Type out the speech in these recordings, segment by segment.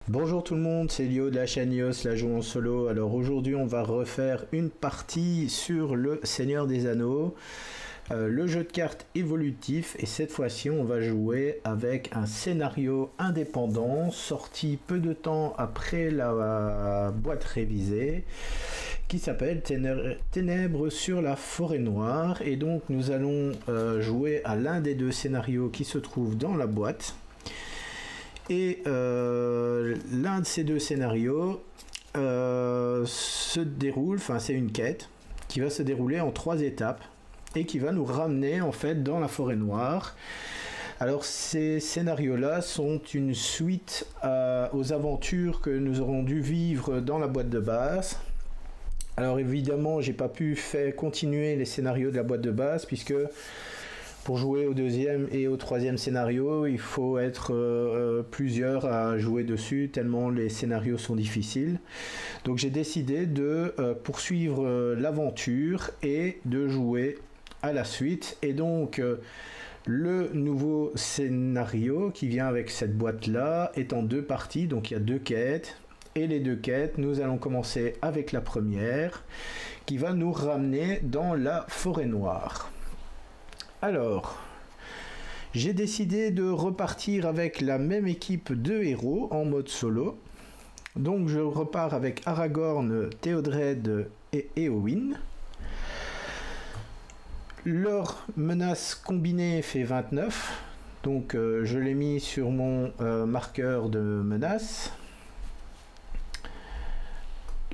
Bonjour tout le monde, c'est Lio de la chaîne Lios, la joue en solo. Alors aujourd'hui on va refaire une partie sur le Seigneur des Anneaux, le jeu de cartes évolutif, et cette fois-ci on va jouer avec un scénario indépendant sorti peu de temps après la boîte révisée qui s'appelle Ténèbres sur la forêt noire. Et donc nous allons jouer à l'un des deux scénarios qui se trouve dans la boîte. Et l'un de ces deux scénarios se déroule, enfin c'est une quête qui va se dérouler en 3 étapes et qui va nous ramener en fait dans la forêt noire. Alors ces scénarios-là sont une suite aux aventures que nous aurons dû vivre dans la boîte de base. Alors évidemment j'ai pas pu faire continuer les scénarios de la boîte de base puisque pour jouer au deuxième et au troisième scénario, il faut être plusieurs à jouer dessus, tellement les scénarios sont difficiles. Donc j'ai décidé de poursuivre l'aventure et de jouer à la suite. Et donc le nouveau scénario qui vient avec cette boîte-là est en 2 parties, donc il y a 2 quêtes. Et les 2 quêtes, nous allons commencer avec la première, qui va nous ramener dans la forêt noire. Alors, j'ai décidé de repartir avec la même équipe de héros en mode solo. Donc je repars avec Aragorn, Théodred et Éowyn. Leur menace combinée fait 29. Donc je l'ai mis sur mon marqueur de menace.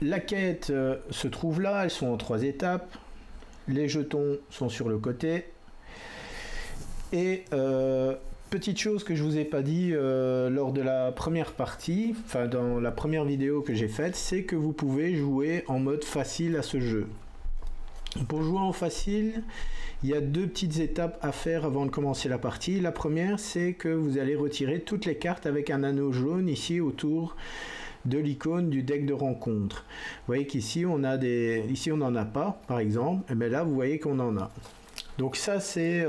La quête se trouve là, elles sont en 3 étapes. Les jetons sont sur le côté. Et petite chose que je vous ai pas dit lors de la première partie, enfin dans la première vidéo que j'ai faite, c'est que vous pouvez jouer en mode facile à ce jeu. Pour jouer en facile, il y a 2 petites étapes à faire avant de commencer la partie. La première, c'est que vous allez retirer toutes les cartes avec un anneau jaune ici autour de l'icône du deck de rencontre. Vous voyez qu'ici on a ici on n'en a pas par exemple, mais là vous voyez qu'on en a. Donc ça c'est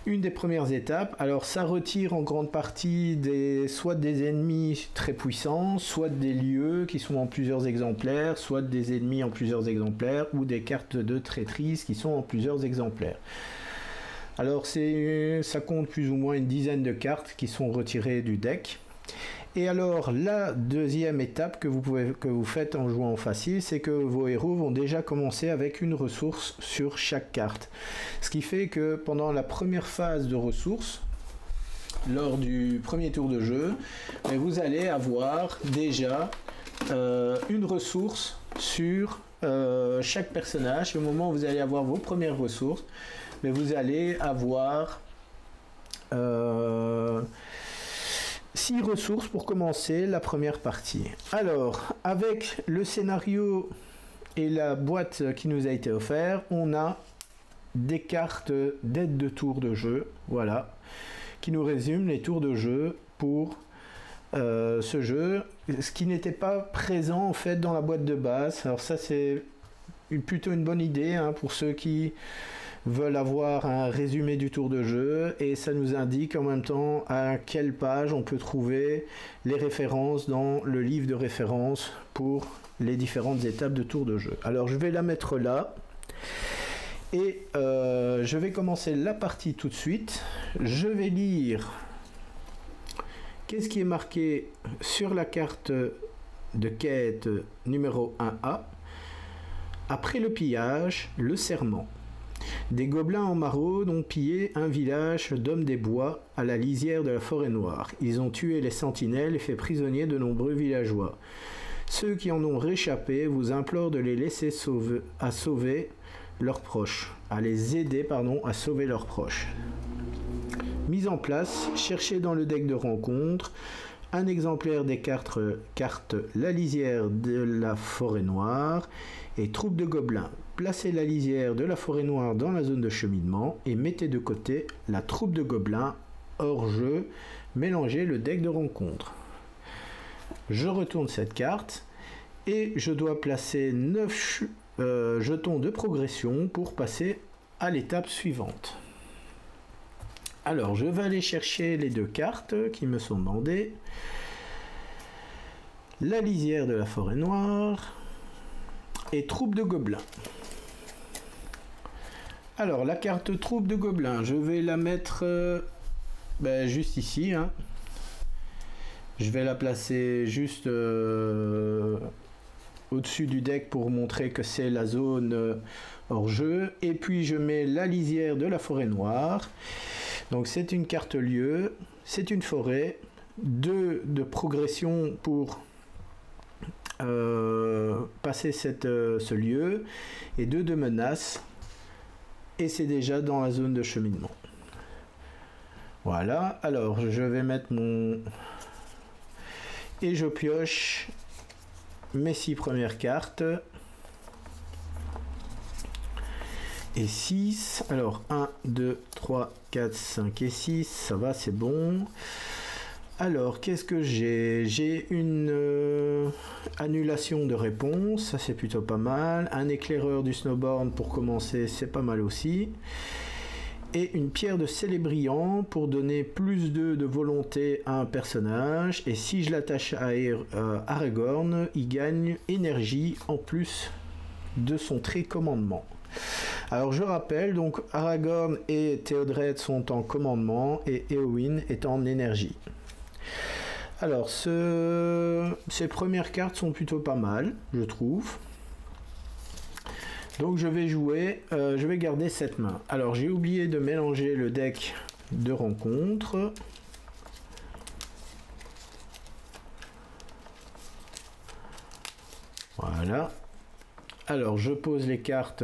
une des premières étapes. Alors ça retire en grande partie soit des ennemis très puissants, soit des lieux qui sont en plusieurs exemplaires, soit des ennemis en plusieurs exemplaires, ou des cartes de traîtrise qui sont en plusieurs exemplaires. Alors ça compte plus ou moins une dizaine de cartes qui sont retirées du deck. Et alors la deuxième étape que vous faites en jouant en facile, c'est que vos héros vont déjà commencer avec une ressource sur chaque carte. Ce qui fait que pendant la première phase de ressources, lors du premier tour de jeu, vous allez avoir déjà une ressource sur chaque personnage. Au moment où vous allez avoir vos premières ressources, vous allez avoir 6 ressources pour commencer la première partie. Alors, avec le scénario et la boîte qui nous a été offerte, on a des cartes d'aide de tour de jeu, voilà, qui nous résument les tours de jeu pour ce jeu, ce qui n'était pas présent en fait dans la boîte de base. Alors ça c'est plutôt une bonne idée hein, pour ceux qui veulent avoir un résumé du tour de jeu, et ça nous indique en même temps à quelle page on peut trouver les références dans le livre de référence pour les différentes étapes de tour de jeu. Alors je vais la mettre là et je vais commencer la partie tout de suite. Je vais lire qu'est-ce qui est marqué sur la carte de quête numéro 1A. Après le pillage, le serment. Des gobelins en maraude ont pillé un village d'hommes des bois à la lisière de la forêt noire. Ils ont tué les sentinelles et fait prisonniers de nombreux villageois. Ceux qui en ont réchappé vous implorent de les laisser sauver leurs proches, à les aider à sauver leurs proches. Mise en place, cherchez dans le deck de rencontre un exemplaire des cartes La lisière de la forêt noire et Troupe de gobelins. Placez la lisière de la forêt noire dans la zone de cheminement et mettez de côté la troupe de gobelins hors jeu. Mélangez le deck de rencontre. Je retourne cette carte et je dois placer 9 jetons de progression pour passer à l'étape suivante. Alors je vais aller chercher les 2 cartes qui me sont demandées. La lisière de la forêt noire et troupe de gobelins. Alors la carte troupe de gobelins, je vais la mettre juste ici, hein. Je vais la placer juste au-dessus du deck pour montrer que c'est la zone hors jeu. Et puis je mets la lisière de la forêt noire. Donc c'est une carte lieu, c'est une forêt, 2 de progression pour passer ce lieu, et 2 de menace, et c'est déjà dans la zone de cheminement. Voilà, alors je vais mettre mon... et je pioche mes 6 premières cartes. Et 6, alors 1, 2, 3, 4, 5 et 6, ça va, c'est bon. Alors, qu'est-ce que j'ai? J'ai une annulation de réponse, ça c'est plutôt pas mal. Un éclaireur du Snowborn pour commencer, c'est pas mal aussi. Et une pierre de Célébriant pour donner plus de volonté à un personnage. Et si je l'attache à Aragorn, il gagne énergie en plus de son trait commandement. Alors je rappelle, donc Aragorn et Théodred sont en commandement et Éowyn est en énergie. Alors ces premières cartes sont plutôt pas mal, je trouve. Donc je vais jouer, je vais garder cette main. Alors j'ai oublié de mélanger le deck de rencontre. Voilà. Alors je pose les cartes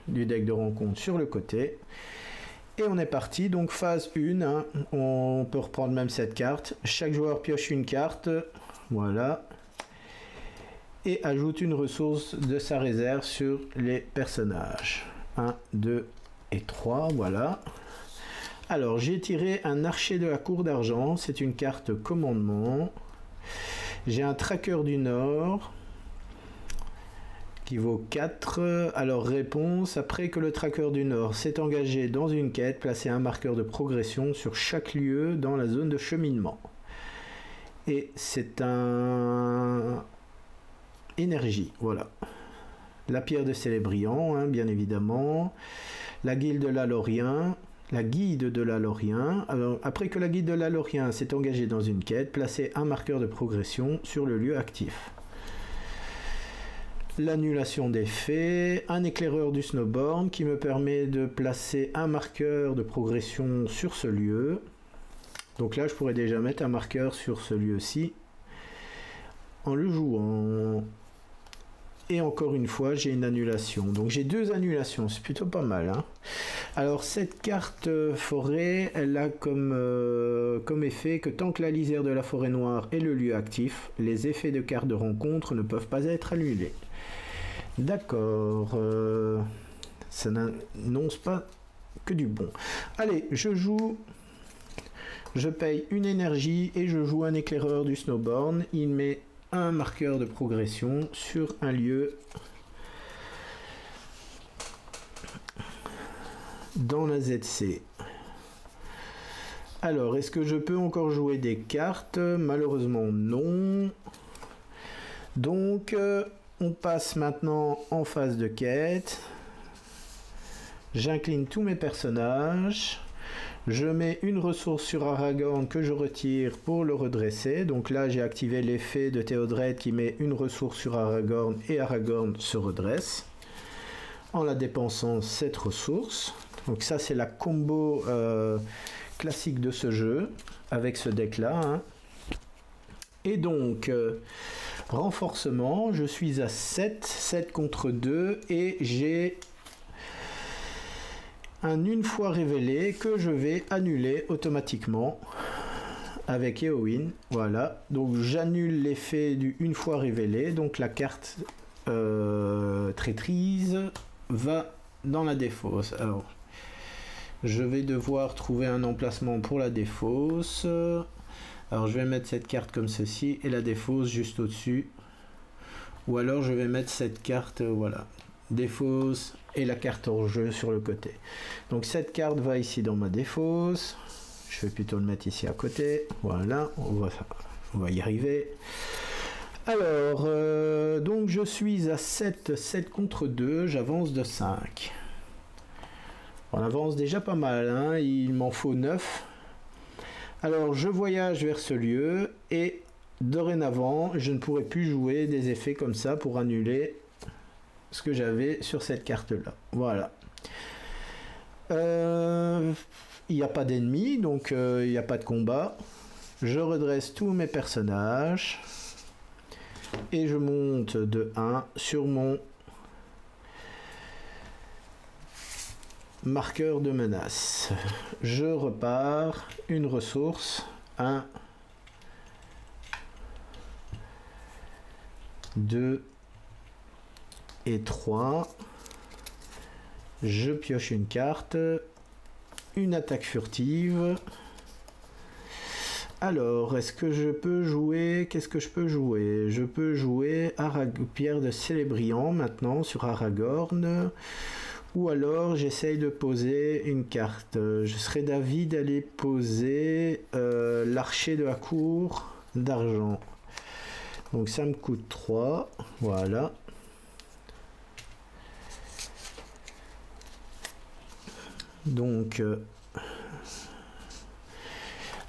du deck de rencontre sur le côté. Et on est parti, donc phase 1, hein. On peut reprendre même cette carte. Chaque joueur pioche une carte, voilà. Et ajoute une ressource de sa réserve sur les personnages. 1, 2 et 3, voilà. Alors j'ai tiré un archer de la cour d'argent, c'est une carte commandement. J'ai un tracker du nord qui vaut 4. Alors réponse, après que le tracker du nord s'est engagé dans une quête, placez un marqueur de progression sur chaque lieu dans la zone de cheminement. Et c'est un énergie, voilà. La pierre de Célébriant, hein, bien évidemment. La guilde de l'Alorien. La guide de l'Alorien. Alors, après que la guide de l'Alorien s'est engagée dans une quête, placez un marqueur de progression sur le lieu actif. L'annulation des faits, un éclaireur du Snowborn qui me permet de placer un marqueur de progression sur ce lieu. Donc là, je pourrais déjà mettre un marqueur sur ce lieu-ci en le jouant. Et encore une fois, j'ai une annulation. Donc j'ai 2 annulations, c'est plutôt pas mal, hein. Alors cette carte forêt, elle a comme effet que tant que la lisière de la forêt noire est le lieu actif, les effets de carte de rencontre ne peuvent pas être annulés. D'accord, ça n'annonce pas que du bon. Allez, je joue, je paye une énergie et je joue un éclaireur du Snowborn. Il met un marqueur de progression sur un lieu dans la ZC. Alors, est-ce que je peux encore jouer des cartes? Malheureusement, non. Donc, on passe maintenant en phase de quête. J'incline tous mes personnages. Je mets une ressource sur Aragorn que je retire pour le redresser. Donc là, j'ai activé l'effet de Théodred qui met une ressource sur Aragorn et Aragorn se redresse en la dépensant cette ressource. Donc ça, c'est la combo classique de ce jeu avec ce deck-là, hein. Et donc, renforcement, je suis à 7 contre 2 et j'ai une fois révélé que je vais annuler automatiquement avec Éowyn. Voilà, donc j'annule l'effet du une fois révélé, donc la carte traîtrise va dans la défausse. Alors je vais devoir trouver un emplacement pour la défausse. Alors je vais mettre cette carte comme ceci et la défausse juste au-dessus, ou alors je vais mettre cette carte, voilà, défausse et la carte hors jeu sur le côté. Donc cette carte va ici dans ma défausse, je vais plutôt le mettre ici à côté, voilà, on va y arriver. Alors, donc je suis à 7, 7 contre 2, j'avance de 5. On avance déjà pas mal, hein, il m'en faut 9. Alors, je voyage vers ce lieu et dorénavant, je ne pourrai plus jouer des effets comme ça pour annuler ce que j'avais sur cette carte-là. Voilà. Il n'y a pas d'ennemis, donc il n'y a pas de combat. Je redresse tous mes personnages. Et je monte de 1 sur mon marqueur de menace. Je repars, une ressource, 1, 2 et 3. Je pioche une carte, une attaque furtive. Alors, est-ce que je peux jouer... Qu'est-ce que je peux jouer? Je peux jouer Pierre de Célébriand maintenant sur Aragorn. Ou alors, j'essaye de poser une carte. Je serais d'avis d'aller poser l'archer de la cour d'argent. Donc, ça me coûte 3. Voilà. Donc...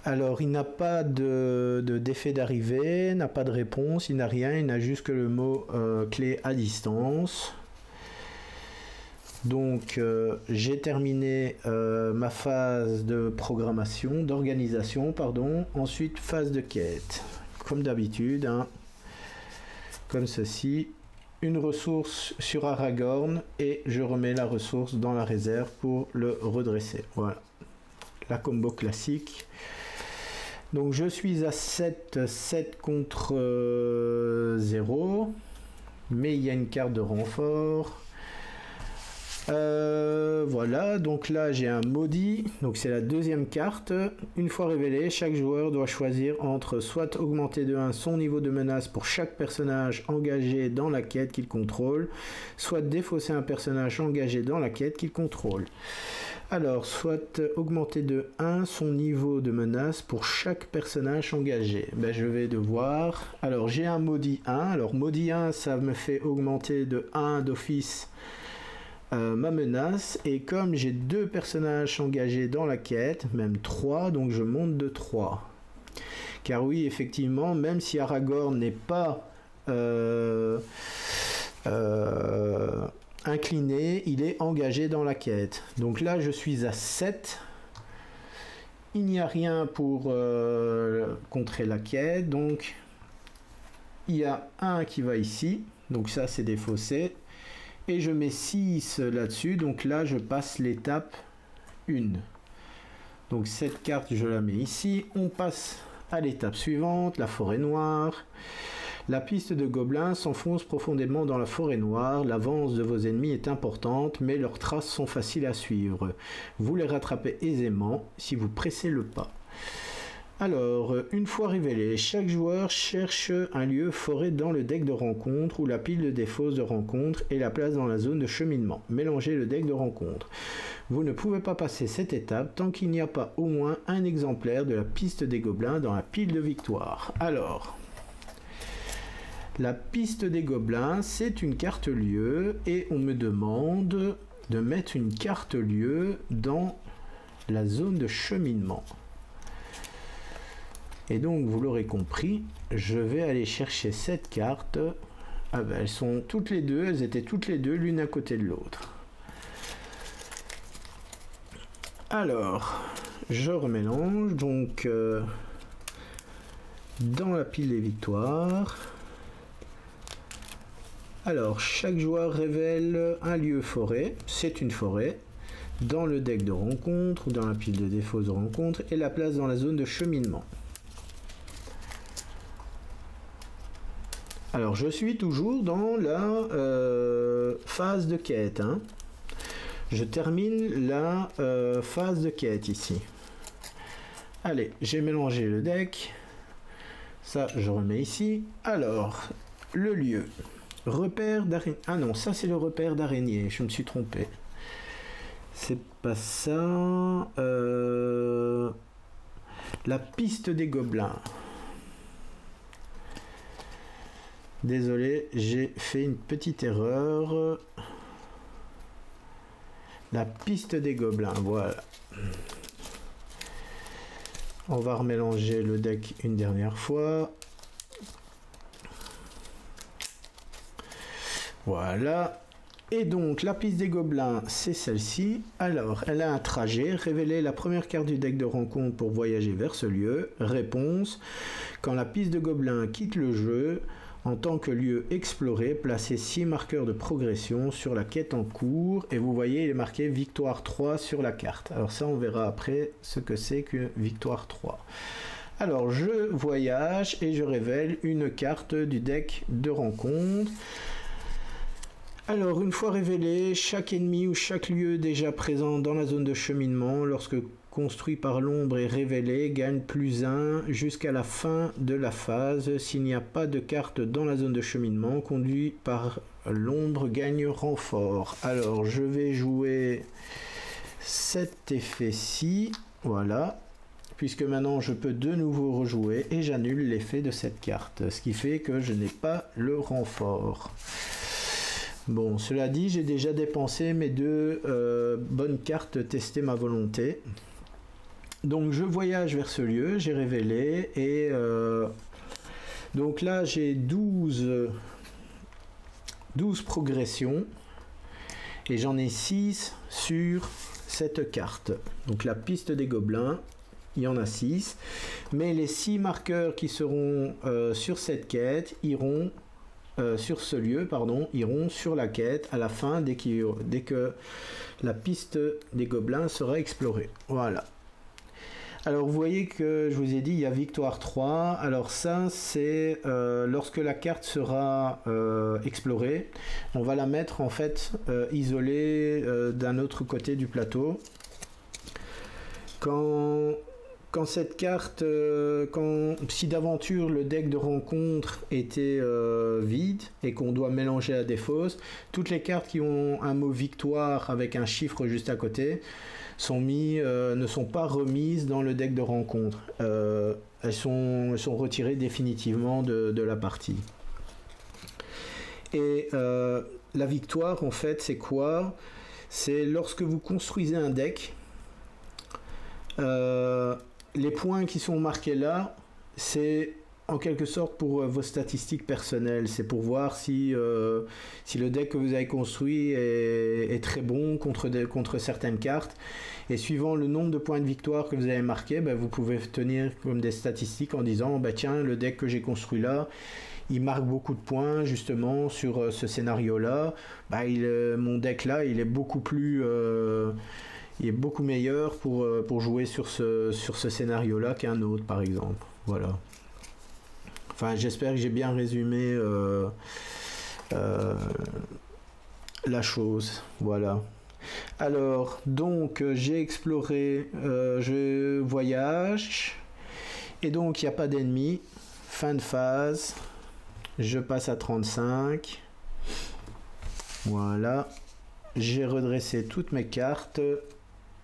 alors, il n'a pas d'effet d'arrivée, n'a pas de réponse, il n'a rien, il n'a juste que le mot clé à distance. Donc, j'ai terminé ma phase de programmation, d'organisation, pardon. Ensuite, phase de quête. Comme d'habitude, hein, comme ceci. Une ressource sur Aragorn et je remets la ressource dans la réserve pour le redresser. Voilà, la combo classique. Donc je suis à 7, 7 contre 0, mais il y a une carte de renfort. Voilà, donc là j'ai un maudit, donc c'est la deuxième carte. Une fois révélée, chaque joueur doit choisir entre soit augmenter de 1 son niveau de menace pour chaque personnage engagé dans la quête qu'il contrôle, soit défausser un personnage engagé dans la quête qu'il contrôle. Alors, soit augmenter de 1 son niveau de menace pour chaque personnage engagé. Ben, je vais devoir... Alors, j'ai un maudit 1. Alors, maudit 1, ça me fait augmenter de 1 d'office ma menace. Et comme j'ai 2 personnages engagés dans la quête, même 3, donc je monte de 3. Car oui, effectivement, même si Aragorn n'est pas... incliné, il est engagé dans la quête. Donc là, je suis à 7. Il n'y a rien pour contrer la quête. Donc, il y a 1 qui va ici. Donc ça, c'est défaussé. Et je mets 6 là-dessus. Donc là, je passe l'étape 1. Donc cette carte, je la mets ici. On passe à l'étape suivante, la forêt noire. La piste de gobelins s'enfonce profondément dans la forêt noire. L'avance de vos ennemis est importante, mais leurs traces sont faciles à suivre. Vous les rattrapez aisément si vous pressez le pas. Alors, une fois révélé, chaque joueur cherche un lieu forêt dans le deck de rencontre où la pile de défausse de rencontre et la place dans la zone de cheminement. Mélangez le deck de rencontre. Vous ne pouvez pas passer cette étape tant qu'il n'y a pas au moins un exemplaire de la piste des gobelins dans la pile de victoire. Alors... la piste des gobelins, c'est une carte lieu et on me demande de mettre une carte lieu dans la zone de cheminement. Et donc, vous l'aurez compris, je vais aller chercher cette carte. Ah ben, elles sont toutes les deux, elles étaient toutes les deux l'une à côté de l'autre. Alors, je remélange donc dans la pile des victoires. Alors, chaque joueur révèle un lieu forêt, c'est une forêt, dans le deck de rencontre ou dans la pile de défauts de rencontre et la place dans la zone de cheminement. Alors, je suis toujours dans la phase de quête. Hein. Je termine la phase de quête ici. Allez, j'ai mélangé le deck. Ça, je remets ici. Alors, le lieu. Repère d'araignée. Ah non, ça c'est le repère d'araignée. Je me suis trompé. C'est pas ça. La piste des gobelins. Désolé, j'ai fait une petite erreur. La piste des gobelins, voilà. On va remélanger le deck une dernière fois. Voilà. Et donc, la piste des gobelins, c'est celle-ci. Alors, elle a un trajet. Révéler la première carte du deck de rencontre pour voyager vers ce lieu. Réponse. Quand la piste de gobelins quitte le jeu, en tant que lieu exploré, placez 6 marqueurs de progression sur la quête en cours. Et vous voyez, il est marqué Victoire 3 sur la carte. Alors ça, on verra après ce que c'est que Victoire 3. Alors, je voyage et je révèle une carte du deck de rencontre. Alors, une fois révélé, chaque ennemi ou chaque lieu déjà présent dans la zone de cheminement, lorsque construit par l'ombre et révélé, gagne +1 jusqu'à la fin de la phase. S'il n'y a pas de carte dans la zone de cheminement, conduit par l'ombre gagne renfort. Alors, je vais jouer cet effet-ci, voilà, puisque maintenant je peux de nouveau rejouer et j'annule l'effet de cette carte, ce qui fait que je n'ai pas le renfort. Bon, cela dit, j'ai déjà dépensé mes 2 bonnes cartes tester ma volonté. Donc je voyage vers ce lieu, j'ai révélé et donc là j'ai 12 progressions et j'en ai 6 sur cette carte. Donc la piste des gobelins, il y en a 6, mais les 6 marqueurs qui seront sur cette quête iront sur ce lieu, pardon, iront sur la quête à la fin dès que la piste des gobelins sera explorée. Voilà. Alors vous voyez que je vous ai dit il y a Victoire 3. Alors ça c'est lorsque la carte sera explorée, on va la mettre en fait isolée d'un autre côté du plateau. Quand cette carte, si d'aventure le deck de rencontre était vide et qu'on doit mélanger à des fausses, toutes les cartes qui ont un mot victoire avec un chiffre juste à côté ne sont pas remises dans le deck de rencontre. Elles sont retirées définitivement de la partie. Et la victoire, en fait, c'est quoi? C'est lorsque vous construisez un deck, les points qui sont marqués là, c'est en quelque sorte pour vos statistiques personnelles. C'est pour voir si le deck que vous avez construit est très bon contre certaines cartes. Et suivant le nombre de points de victoire que vous avez marqué, vous pouvez tenir comme des statistiques en disant tiens, le deck que j'ai construit là, il marque beaucoup de points justement sur ce scénario-là. Mon deck là, il est beaucoup plus... il est beaucoup meilleur pour jouer sur ce scénario-là qu'un autre, par exemple. Voilà. Enfin, j'espère que j'ai bien résumé la chose. Voilà. Alors, donc, j'ai exploré, je voyage, et donc, il n'y a pas d'ennemis. Fin de phase. Je passe à 35. Voilà. J'ai redressé toutes mes cartes.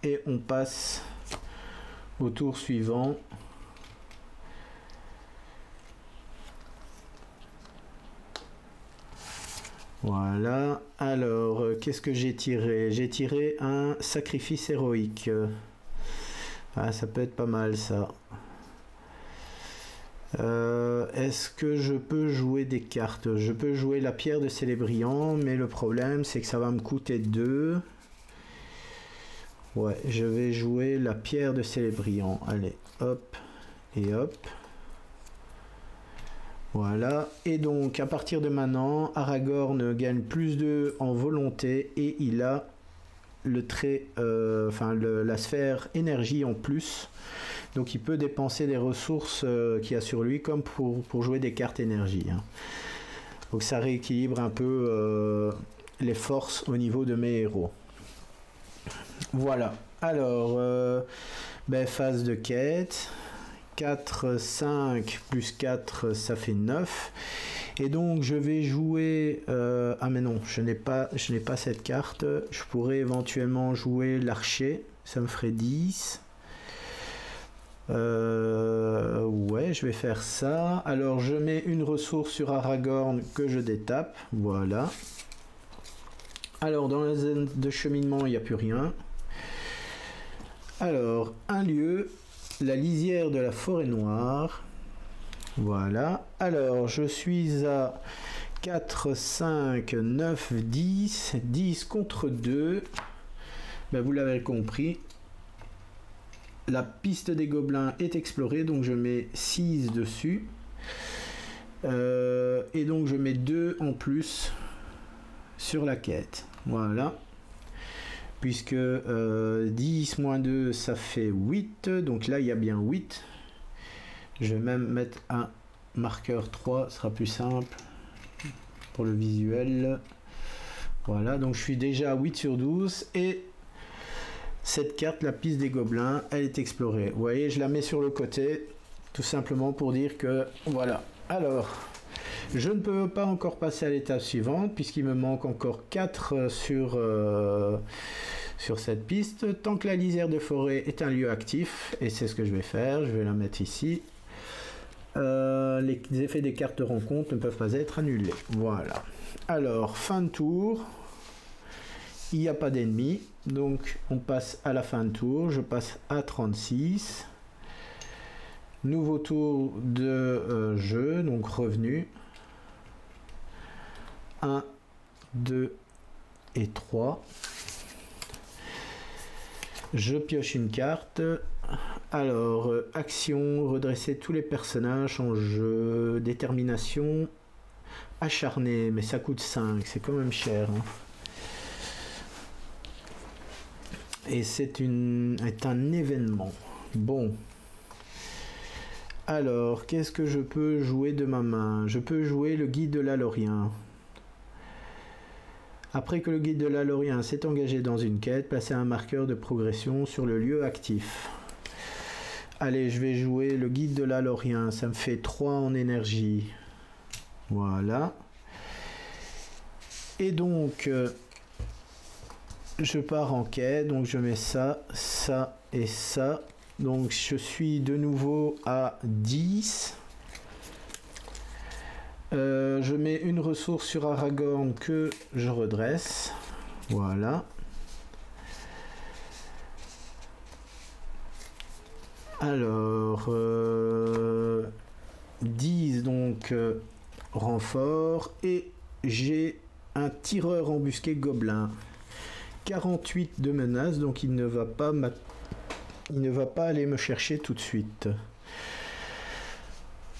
Et on passe au tour suivant. Voilà. Alors, qu'est-ce que j'ai tiré? J'ai tiré un sacrifice héroïque. Ah, ça peut être pas mal, ça. Est-ce que je peux jouer des cartes? Je peux jouer la pierre de Célébriant, mais le problème, c'est que ça va me coûter 2. Ouais, je vais jouer la pierre de Célébriant. Allez, hop et hop. Voilà. Et donc, à partir de maintenant, Aragorn gagne +2 en volonté et il a le trait, la sphère énergie en plus. Donc, il peut dépenser des ressources qu'il y a sur lui comme pour jouer des cartes énergie. Hein. Donc, ça rééquilibre un peu les forces au niveau de mes héros. Voilà, alors, phase de quête, 4, 5, plus 4, ça fait 9. Et donc, je vais jouer... ah mais non, je n'ai pas cette carte. Je pourrais éventuellement jouer l'archer, ça me ferait 10. Ouais, je vais faire ça. Alors je mets une ressource sur Aragorn que je détape. Voilà. Alors dans la zone de cheminement, il n'y a plus rien. Alors, un lieu, la lisière de la forêt noire. Voilà. Alors, je suis à 4, 5, 9, 10. 10 contre 2. Ben, vous l'avez compris. La piste des gobelins est explorée, donc je mets 6 dessus. Et donc je mets 2 en plus sur la quête. Voilà. Puisque 10 moins 2, ça fait 8. Donc là, il y a bien 8. Je vais même mettre un marqueur 3, ce sera plus simple pour le visuel. Voilà, donc je suis déjà à 8 sur 12. Et cette carte, la piste des gobelins, elle est explorée. Vous voyez, je la mets sur le côté, tout simplement pour dire que, voilà. Alors, je ne peux pas encore passer à l'étape suivante, puisqu'il me manque encore 4 sur cette piste. Tant que la lisière de forêt est un lieu actif, et c'est ce que je vais faire, je vais la mettre ici. Les effets des cartes de rencontre ne peuvent pas être annulés. Voilà. Alors, fin de tour. Il n'y a pas d'ennemis, donc on passe à la fin de tour. Je passe à 36. Nouveau tour de jeu, donc revenu. 1, 2 et 3. Je pioche une carte. Alors, action, redresser tous les personnages en jeu. Détermination, acharné, mais ça coûte 5, c'est quand même cher. Hein. Et c'est un événement. Bon. Alors, qu'est-ce que je peux jouer de ma main? Je peux jouer le guide de l'Alorien. Après que le guide de l'Alorien s'est engagé dans une quête, placez un marqueur de progression sur le lieu actif. Allez, je vais jouer le guide de l'Alorien. Ça me fait 3 en énergie. Voilà. Et donc, je pars en quête. Donc, je mets ça, ça et ça. Donc, je suis de nouveau à 10. Je mets une ressource sur Aragorn que je redresse. Voilà. Alors, 10 donc renfort. Et j'ai un tireur embusqué gobelin. 48 de menace, donc il ne va pas aller me chercher tout de suite.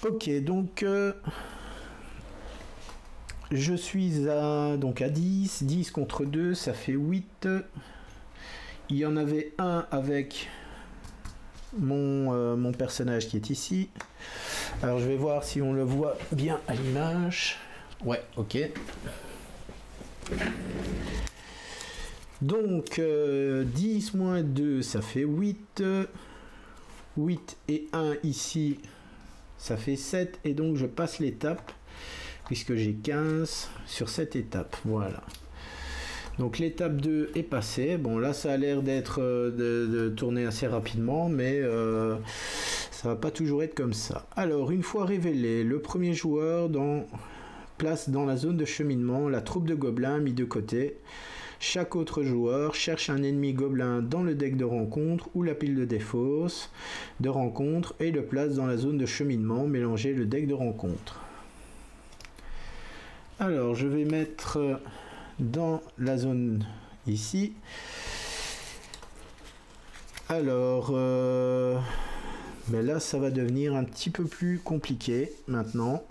Ok, donc je suis à 10. 10 contre 2, ça fait 8. Il y en avait un avec mon personnage qui est ici. Alors je vais voir si on le voit bien à l'image. Ouais, ok. Donc 10 moins 2, ça fait 8. 8 et 1 ici, ça fait 7. Et donc je passe l'étape, puisque j'ai 15 sur cette étape. Voilà. Donc l'étape 2 est passée. Bon, là ça a l'air d'être de tourner assez rapidement, mais ça va pas toujours être comme ça. Alors, une fois révélé, le premier joueur place dans la zone de cheminement la troupe de gobelins mis de côté. Chaque autre joueur cherche un ennemi gobelin dans le deck de rencontre ou la pile de défausse de rencontre et le place dans la zone de cheminement, mélanger le deck de rencontre. Alors, je vais mettre dans la zone ici. Alors, mais là, ça va devenir un petit peu plus compliqué maintenant.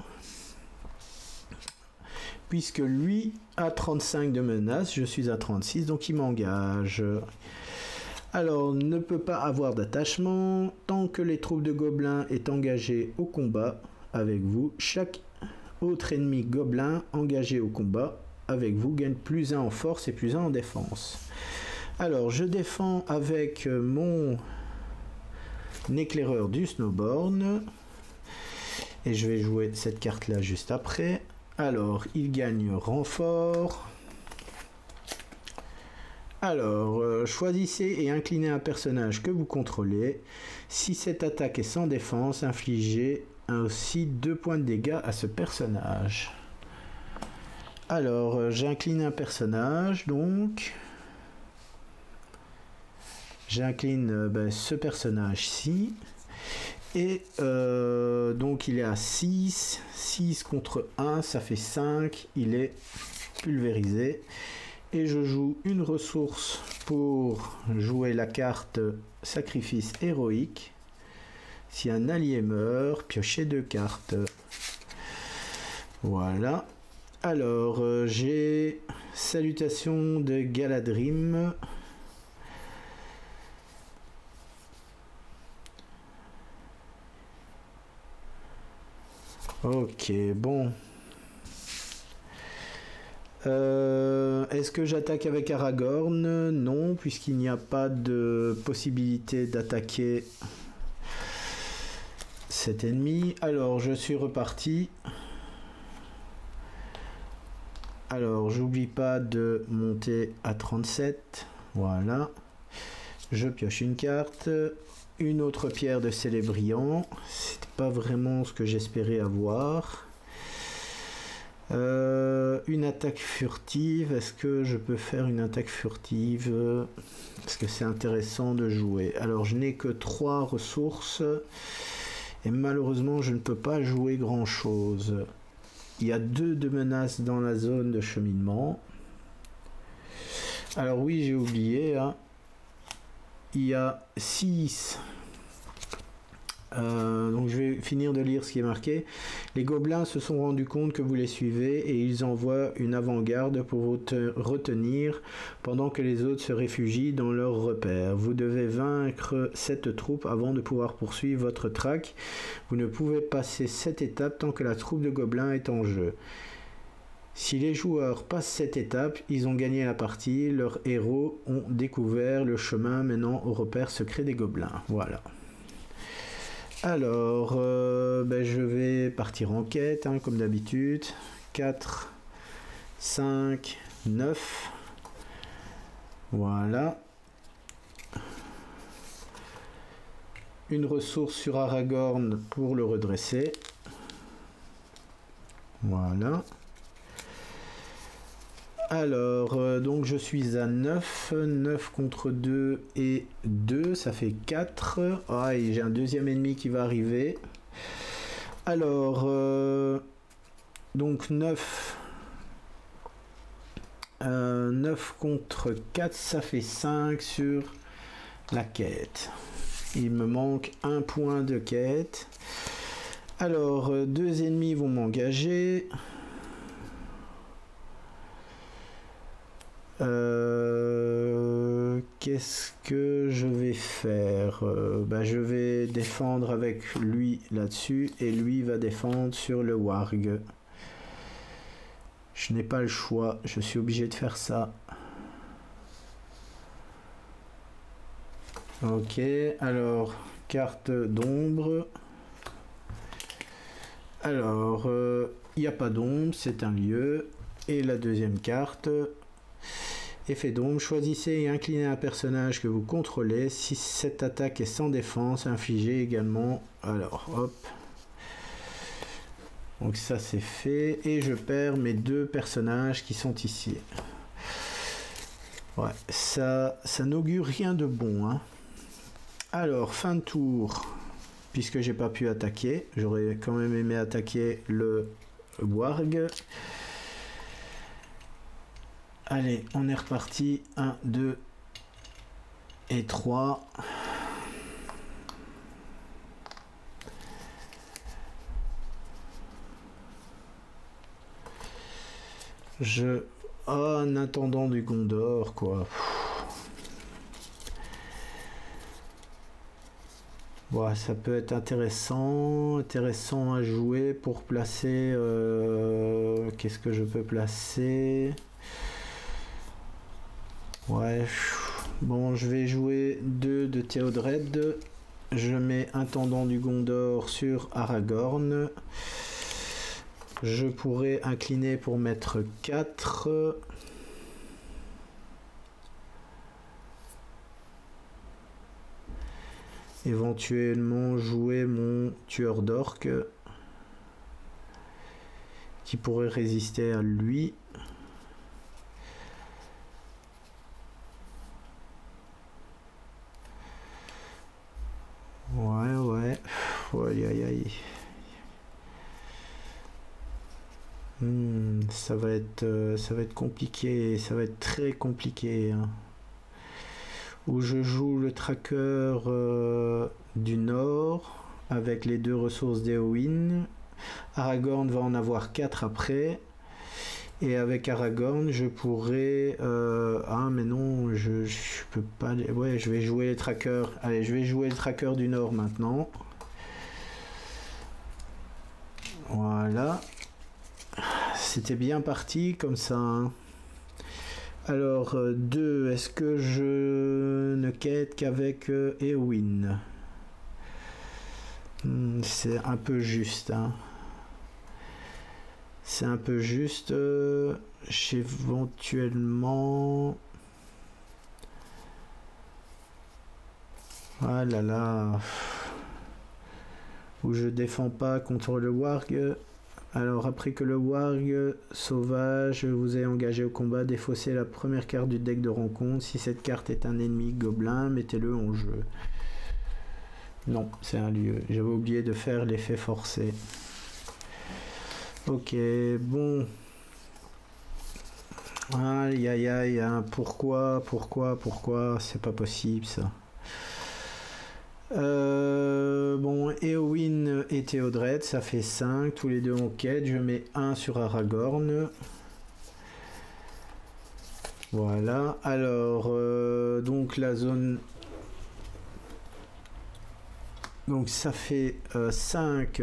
Puisque lui a 35 de menace, je suis à 36, donc il m'engage. Alors, ne peut pas avoir d'attachement. Tant que les troupes de gobelins est engagé au combat avec vous, chaque autre ennemi gobelin engagé au combat avec vous gagne plus 1 en force et plus 1 en défense. Alors, je défends avec mon éclaireur du Snowborn. Et je vais jouer cette carte-là juste après. Alors, il gagne renfort. Alors, choisissez et inclinez un personnage que vous contrôlez. Si cette attaque est sans défense, infligez aussi 2 points de dégâts à ce personnage. Alors, j'incline un personnage, donc... J'incline ce personnage-ci. Et donc il est à 6. 6 contre 1, ça fait 5. Il est pulvérisé. Et je joue une ressource pour jouer la carte sacrifice héroïque. Si un allié meurt, piochez 2 cartes. Voilà. Alors, j'ai Salutation de Galadrim. Ok, bon. Est-ce que j'attaque avec Aragorn? Non, puisqu'il n'y a pas de possibilité d'attaquer cet ennemi. Alors, je suis reparti. Alors, j'oublie pas de monter à 37. Voilà. Je pioche une carte. Une autre pierre de Célébriant. C'est pas vraiment ce que j'espérais avoir. Une attaque furtive. Est-ce que je peux faire une attaque furtive? Parce que c'est intéressant de jouer. Alors, je n'ai que 3 ressources. Et malheureusement, je ne peux pas jouer grand-chose. Il y a 2 de menaces dans la zone de cheminement. Alors oui, j'ai oublié. Hein. Il y a 6. Donc je vais finir de lire ce qui est marqué. Les gobelins se sont rendus compte que vous les suivez et ils envoient une avant-garde pour vous retenir pendant que les autres se réfugient dans leurs repères. Vous devez vaincre cette troupe avant de pouvoir poursuivre votre traque. Vous ne pouvez passer cette étape tant que la troupe de gobelins est en jeu. Si les joueurs passent cette étape, ils ont gagné la partie. Leurs héros ont découvert le chemin menant au repère secret des gobelins. Voilà. Alors, je vais partir en quête, hein, comme d'habitude. 4, 5, 9. Voilà. Une ressource sur Aragorn pour le redresser. Voilà. Alors, donc je suis à 9. 9 contre 2 et 2, ça fait 4. Ah, et j'ai un deuxième ennemi qui va arriver. Alors, donc 9. 9 contre 4, ça fait 5 sur la quête. Il me manque un point de quête. Alors, 2 ennemis vont m'engager. Qu'est-ce que je vais faire? Je vais défendre avec lui là-dessus et lui va défendre sur le warg. Je n'ai pas le choix, je suis obligé de faire ça. Ok, alors carte d'ombre. Alors, il n'y a pas d'ombre, c'est un lieu. Et la deuxième carte. Effet d'ombre, choisissez et inclinez un personnage que vous contrôlez. Si cette attaque est sans défense, infligez également. Alors, hop. Donc ça c'est fait. Et je perds mes 2 personnages qui sont ici. Ouais, ça n'augure rien de bon. Hein. Alors, fin de tour. Puisque j'ai pas pu attaquer. J'aurais quand même aimé attaquer le warg. Allez, on est reparti. 1, 2 et 3. un intendant du Gondor, quoi. Bon, ça peut être intéressant à jouer pour placer... qu'est-ce que je peux placer? Ouais, bon, je vais jouer 2 de Théodred. Je mets Intendant du Gondor sur Aragorn. Je pourrais incliner pour mettre 4. éventuellement jouer mon tueur d'orques qui pourrait résister à lui. Ouais. Aïe, aïe. Ça va être compliqué, ça va être très compliqué, hein. Où je joue le tracker du nord avec les 2 ressources d'Éowyn. Aragorn va en avoir 4 après. Et avec Aragorn, je pourrais... Ah, mais non, je peux pas... Ouais, je vais jouer les trackers. Allez, je vais jouer le tracker du nord maintenant. Voilà. C'était bien parti comme ça, hein. Alors, 2, est-ce que je ne quête qu'avec Éowyn? C'est un peu juste, hein. C'est un peu juste. Éventuellement... Ah là là. Où je défends pas contre le warg. Alors après que le warg sauvage vous ait engagé au combat, défaussez la première carte du deck de rencontre. Si cette carte est un ennemi gobelin, mettez-le en jeu. Non, c'est un lieu. J'avais oublié de faire l'effet forcé. Ok, bon. Aïe aïe aïe, hein. Pourquoi, c'est pas possible ça. Bon, Éowyn et Théodred, ça fait 5, tous les deux en quête. Je mets 1 sur Aragorn. Voilà, alors, donc la zone... Donc ça fait 5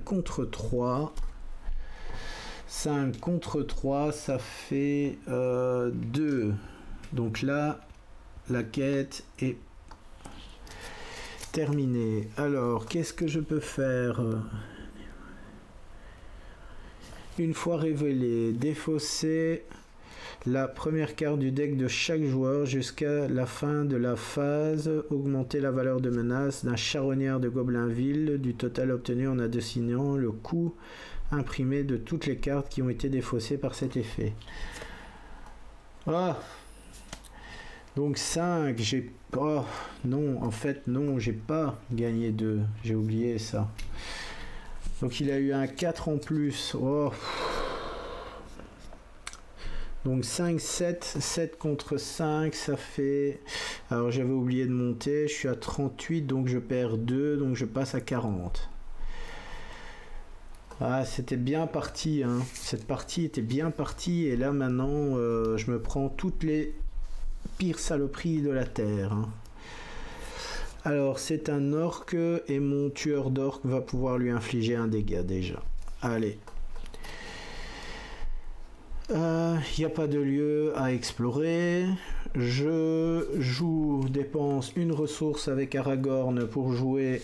contre 3. 5 contre 3, ça fait 2. Donc là, la quête est terminée. Alors, qu'est-ce que je peux faire? Une fois révélé, défausser la première carte du deck de chaque joueur jusqu'à la fin de la phase. Augmenter la valeur de menace d'un charognard de Goblinville du total obtenu en additionnant le coût imprimé de toutes les cartes qui ont été défaussées par cet effet. Ah, donc 5, j'ai... Oh, non, en fait, non, j'ai pas gagné 2. J'ai oublié ça. Donc il a eu un 4 en plus. Oh. Donc 5, 7, 7 contre 5, ça fait... Alors j'avais oublié de monter, je suis à 38, donc je perds 2, donc je passe à 40. Ah, c'était bien parti, hein. Cette partie était bien partie, et là maintenant, je me prends toutes les pires saloperies de la Terre, hein. Alors, c'est un orc, et mon tueur d'orc va pouvoir lui infliger un dégât déjà. Allez. Il n'y a pas de lieu à explorer. Je dépense une ressource avec Aragorn pour jouer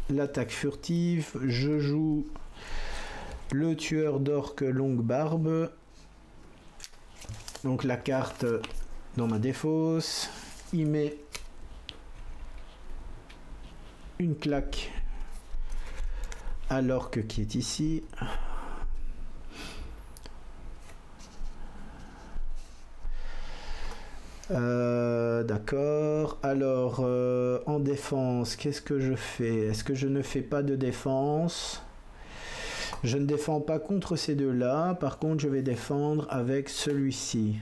l'attaque furtive. Je joue le tueur d'orque longue barbe. Donc la carte dans ma défausse. Il met une claque à l'orque qui est ici. D'accord. Alors, en défense, qu'est-ce que je fais? Est-ce que je ne fais pas de défense? Je ne défends pas contre ces deux-là. Par contre, je vais défendre avec celui-ci.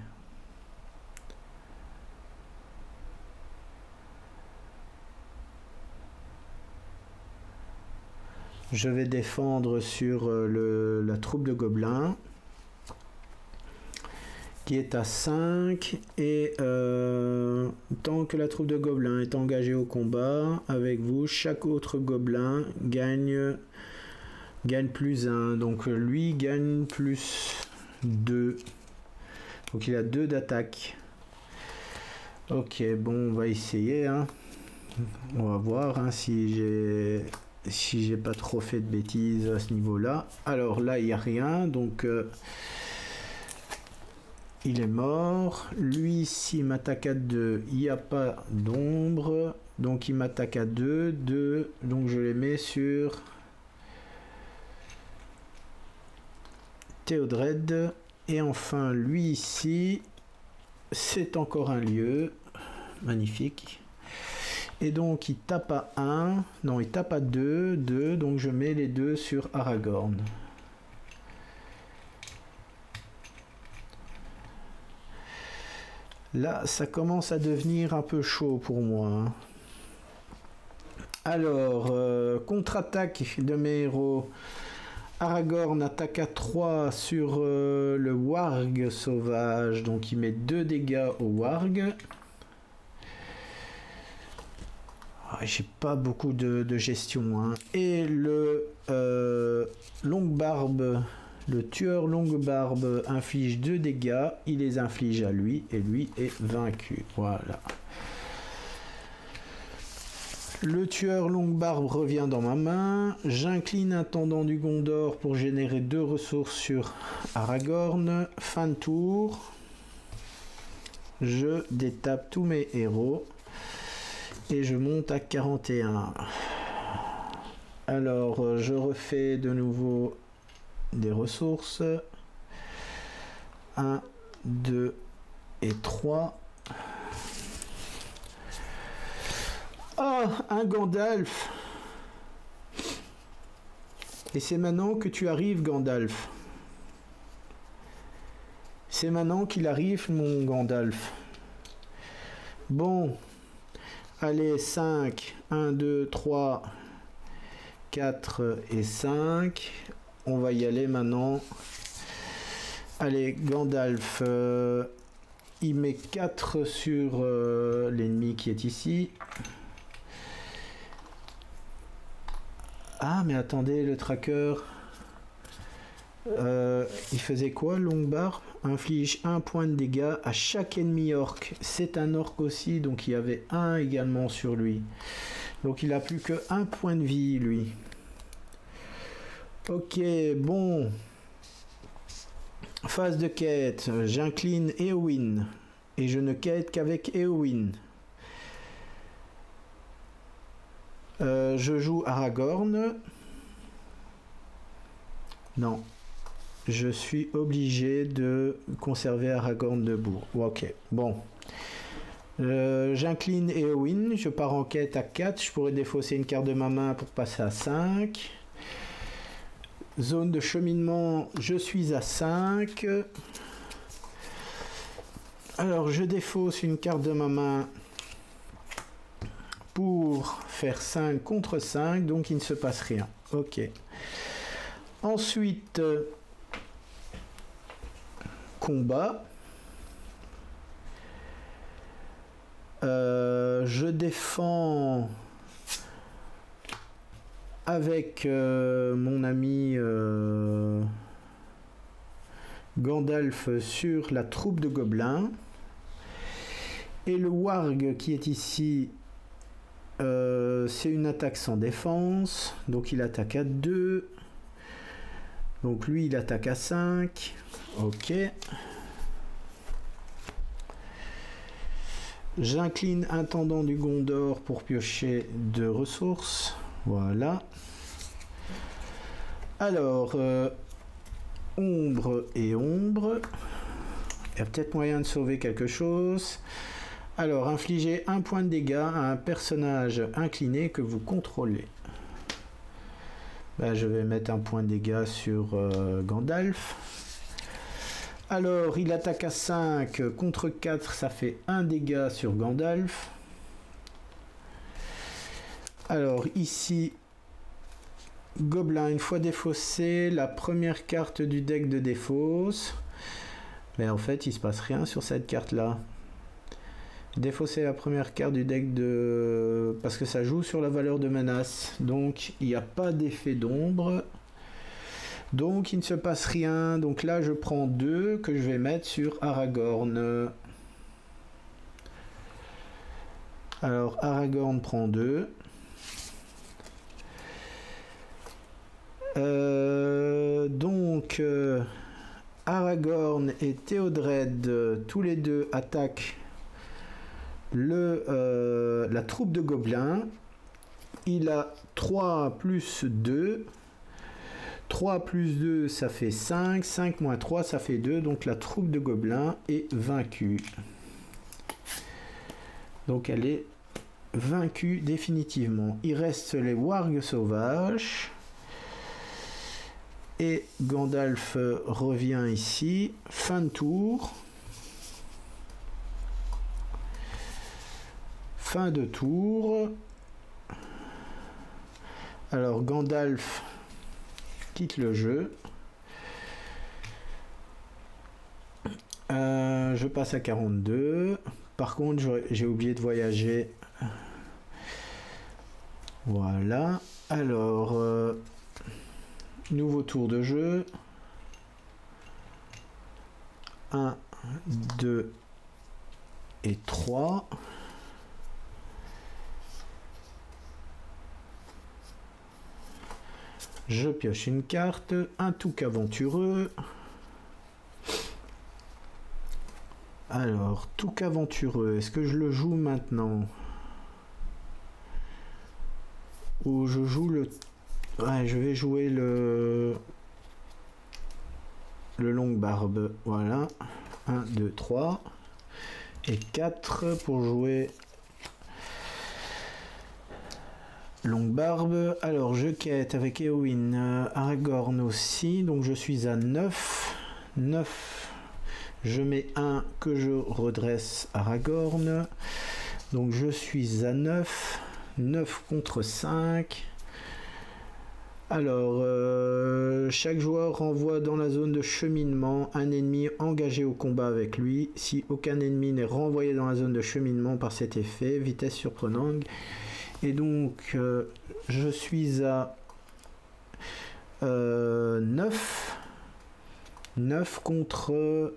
Je vais défendre sur la troupe de gobelins, qui est à 5, et tant que la troupe de gobelins est engagée au combat avec vous, chaque autre gobelin gagne plus 1, donc lui gagne plus 2, donc il a 2 d'attaque. Ok, bon, on va essayer, hein. On va voir, hein, si j'ai pas trop fait de bêtises à ce niveau là. Alors là il n'y a rien, donc il est mort. Lui, s'il m'attaque à 2, il n'y a pas d'ombre. Donc il m'attaque à 2, 2, donc je les mets sur Théodred. Et enfin lui ici, c'est encore un lieu, magnifique. Et donc il tape à 1, non il tape à 2, 2, donc je mets les deux sur Aragorn. Là, ça commence à devenir un peu chaud pour moi. Alors, contre-attaque de mes héros. Aragorn attaque à 3 sur le warg sauvage. Donc, il met 2 dégâts au warg. J'ai pas beaucoup de gestion. Hein. Et le longue barbe... Le tueur longue barbe inflige 2 dégâts, il les inflige à lui et lui est vaincu. Voilà. Le tueur longue barbe revient dans ma main. J'incline intendant du Gondor pour générer 2 ressources sur Aragorn. Fin de tour. Je détape tous mes héros et je monte à 41. Alors je refais de nouveau des ressources 1, 2 et 3. Oh, un Gandalf. Et c'est maintenant que tu arrives, Gandalf. C'est maintenant qu'il arrive, mon Gandalf. Bon. Allez, 5. 1, 2, 3, 4 et 5. On va y aller maintenant. Allez, Gandalf, il met 4 sur l'ennemi qui est ici. Ah, mais attendez, le tracker, il faisait quoi, longue barre? Inflige 1 point de dégâts à chaque ennemi orc. C'est un orc aussi, donc il y avait 1 également sur lui. Donc il a plus que 1 point de vie, lui. Ok, bon. Phase de quête. J'incline Éowyn. Et je ne quête qu'avec Éowyn. Je joue Aragorn. Non. Je suis obligé de conserver Aragorn debout. Ok, bon. J'incline Éowyn. Je pars en quête à 4. Je pourrais défausser une carte de ma main pour passer à 5. Zone de cheminement, je suis à 5. Alors je défausse une carte de ma main pour faire 5 contre 5, donc il ne se passe rien. Ok. Ensuite, combat. Je défends avec mon ami Gandalf sur la troupe de gobelins. Et le warg qui est ici, c'est une attaque sans défense. Donc il attaque à 2. Donc lui il attaque à 5. Ok. J'incline intendant du Gondor pour piocher 2 ressources. Voilà. Alors, ombre et ombre. Il y a peut-être moyen de sauver quelque chose. Alors, infligez 1 point de dégâts à un personnage incliné que vous contrôlez. Ben, je vais mettre 1 point de dégâts sur Gandalf. Alors, il attaque à 5 contre 4, ça fait 1 dégât sur Gandalf. Alors ici, Gobelin, une fois défaussé, la première carte du deck de défausse. Mais en fait, il se passe rien sur cette carte-là. Défausser la première carte du deck de... Parce que ça joue sur la valeur de menace. Donc, il n'y a pas d'effet d'ombre. Donc, il ne se passe rien. Donc là, je prends 2 que je vais mettre sur Aragorn. Alors, Aragorn prend 2. Aragorn et Théodred, tous les deux attaquent la troupe de gobelins. Il a 3 plus 2. 3 plus 2, ça fait 5. 5 moins 3, ça fait 2. Donc la troupe de gobelins est vaincue. Donc elle est vaincue définitivement. Il reste les wargs sauvages. Et Gandalf revient ici. Fin de tour. Fin de tour. Alors Gandalf quitte le jeu. Je passe à 42. Par contre, j'ai oublié de voyager. Voilà. Alors, nouveau tour de jeu. 1, 2 et 3. Je pioche une carte, un Touk aventureux. Alors, Touk aventureux, est-ce que je le joue maintenant? Ou je joue le... Ouais, je vais jouer le longue barbe. Voilà. 1, 2, 3. Et 4 pour jouer... Longue barbe. Alors je quête avec Éowyn, Aragorn aussi, donc je suis à 9. 9. Je mets 1 que je redresse Aragorn. Donc je suis à 9. 9 contre 5. Alors chaque joueur renvoie dans la zone de cheminement un ennemi engagé au combat avec lui. Si aucun ennemi n'est renvoyé dans la zone de cheminement par cet effet, vitesse surprenante. Et donc, je suis à 9. 9 contre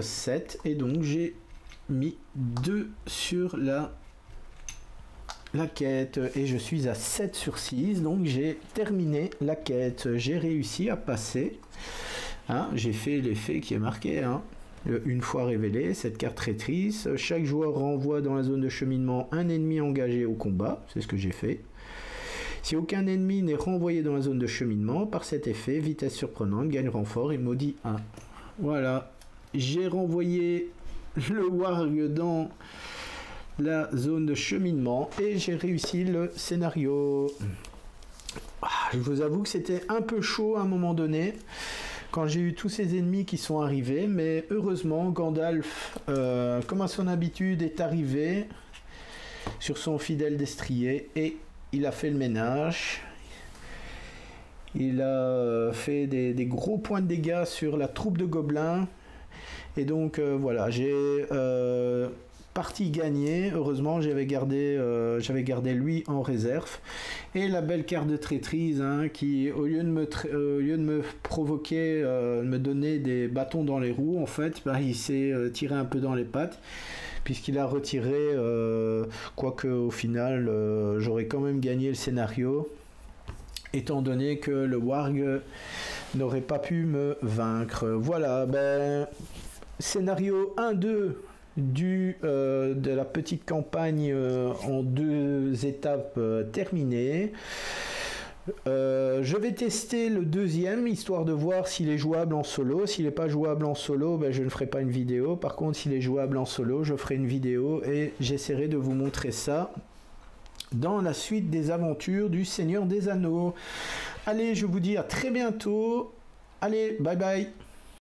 7. Et donc, j'ai mis 2 sur la quête. Et je suis à 7 sur 6. Donc, j'ai terminé la quête. J'ai réussi à passer. Hein, j'ai fait l'effet qui est marqué. Hein. Une fois révélée, cette carte traîtrise, chaque joueur renvoie dans la zone de cheminement un ennemi engagé au combat, c'est ce que j'ai fait. Si aucun ennemi n'est renvoyé dans la zone de cheminement, par cet effet, vitesse surprenante, gagne renfort et maudit 1. Voilà, j'ai renvoyé le warg dans la zone de cheminement et j'ai réussi le scénario. Je vous avoue que c'était un peu chaud à un moment donné, quand j'ai eu tous ces ennemis qui sont arrivés, mais heureusement Gandalf, comme à son habitude, est arrivé sur son fidèle destrier et il a fait le ménage. Il a fait des gros points de dégâts sur la troupe de gobelins et donc voilà, j'ai partie gagnée. Heureusement, j'avais gardé lui en réserve. Et la belle carte de traîtrise, hein, qui au lieu de me provoquer, me donner des bâtons dans les roues, en fait, bah, il s'est tiré un peu dans les pattes, puisqu'il a retiré, quoique au final, j'aurais quand même gagné le scénario, étant donné que le warg n'aurait pas pu me vaincre. Voilà, ben, scénario 1-2 de la petite campagne en 2 étapes terminées. Je vais tester le deuxième, histoire de voir s'il est jouable en solo. S'il n'est pas jouable en solo, ben, je ne ferai pas une vidéo. Par contre, s'il est jouable en solo, je ferai une vidéo et j'essaierai de vous montrer ça dans la suite des aventures du Seigneur des Anneaux. Allez, je vous dis à très bientôt. Allez, bye bye.